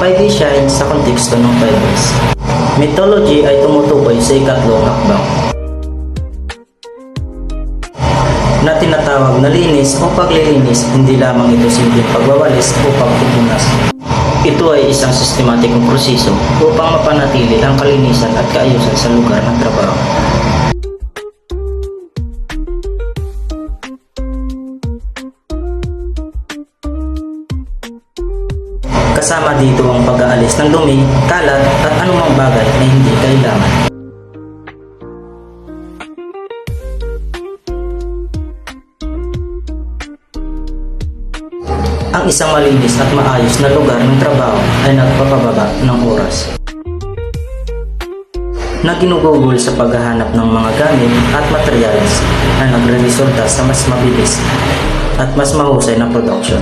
5 shine sa konteksto ng 5S. Mythology ay tumutukoy sa ikatlong hakbang na tinatawag na linis o paglilinis. Hindi lamang ito simpleng pagwawalis o pagpupunas. Ito ay isang sistematikong proseso upang mapanatili ang kalinisan at kaayusan sa lugar ng trabaho. Kasama dito ang pag-aalis ng dumi, kalat at anumang bagay na hindi kailangan. Ang isang malinis at maayos na lugar ng trabaho ay nagpapababa ng oras na ginugugol sa paghahanap ng mga gamit at materyales na nagre-resulta sa mas mabilis at mas mahusay na production.